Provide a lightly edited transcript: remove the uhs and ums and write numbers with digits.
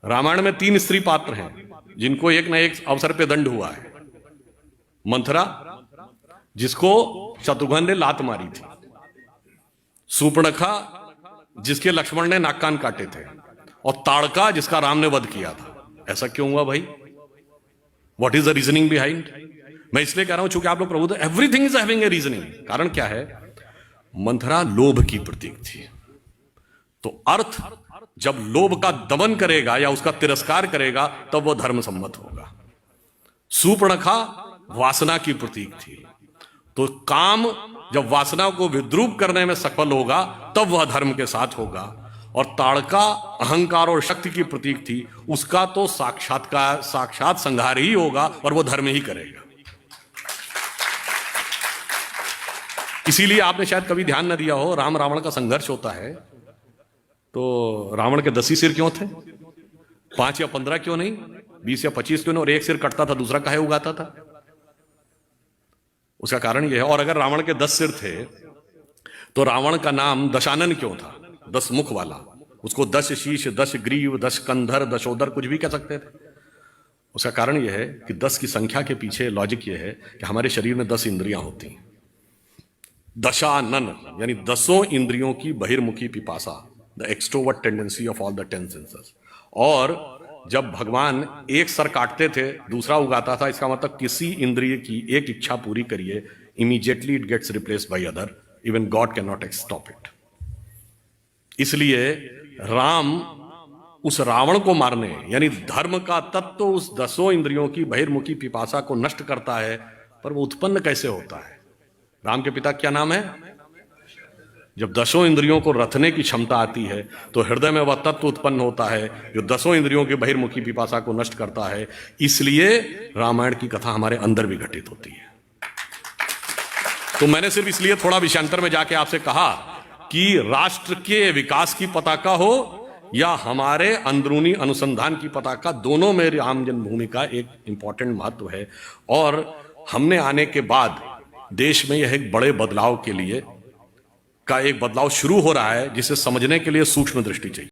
रामायण में 3 स्त्री पात्र हैं जिनको एक न एक अवसर पे दंड हुआ है। मंथरा, जिसको शत्रुघ्न ने लात मारी थी, सूर्पणखा, जिसके लक्ष्मण ने नाक कान काटे थे, और ताड़का, जिसका राम ने वध किया था। ऐसा क्यों हुआ भाई? What is the reasoning behind? मैं इसलिए कह रहा हूं चूंकि आप लोग प्रबुद्ध, everything is having a reasoning. कारण क्या है? मंथरा लोभ की प्रतीक थी, तो अर्थ जब लोभ का दमन करेगा या उसका तिरस्कार करेगा तब वह धर्म सम्मत होगा। सूर्पणखा वासना की प्रतीक थी, तो काम जब वासना को विद्रूप करने में सफल होगा तब वह धर्म के साथ होगा। और ताड़का अहंकार और शक्ति की प्रतीक थी, उसका तो साक्षात संहार ही होगा और वह धर्म ही करेगा। इसीलिए आपने शायद कभी ध्यान न दिया हो, राम रावण का संघर्ष होता है तो रावण के 10 ही सिर क्यों थे? 5 या 15 क्यों नहीं? 20 या 25 क्यों नहीं? और एक सिर कटता था, दूसरा काहे उगाता था? उसका कारण यह है। और अगर रावण के 10 सिर थे तो रावण का नाम दशानन क्यों था? 10 मुख वाला। उसको 10 शीश, 10 ग्रीव, 10 कंधर, दशोदर कुछ भी कह सकते थे। उसका कारण यह है कि 10 की संख्या के पीछे लॉजिक यह है कि हमारे शरीर में 10 इंद्रियां होती हैं। दशानन यानी 10 इंद्रियों की बहिर्मुखी पिपासा, the extrovert tendency of all the 10 senses. और जब भगवान एक सर काटते थे दूसरा उगाता था, इसका मतलब किसी इंद्रिय की एक इच्छा पूरी करिए, immediately it gets replaced by other, even God can not stop it. इसलिए राम उस रावण को मारने यानी धर्म का तत्व उस 10 इंद्रियों की बहिर्मुखी पिपासा को नष्ट करता है, पर वो उत्पन्न कैसे होता है? राम के पिता क्या नाम है? जब 10 इंद्रियों को रथने की क्षमता आती है तो हृदय में वह तत्व उत्पन्न होता है जो 10 इंद्रियों की बहिर्मुखी पिपासा को नष्ट करता है। इसलिए रामायण की कथा हमारे अंदर भी घटित होती है। तो मैंने सिर्फ इसलिए थोड़ा विषयांतर में जाके आपसे कहा कि राष्ट्र के विकास की पताका हो या हमारे अंदरूनी अनुसंधान की पताका, दोनों में राम जन्मभूमि का एक इंपॉर्टेंट महत्व है। और हमने आने के बाद देश में यह एक बड़े बदलाव के लिए एक बदलाव शुरू हो रहा है, जिसे समझने के लिए सूक्ष्म दृष्टि चाहिए।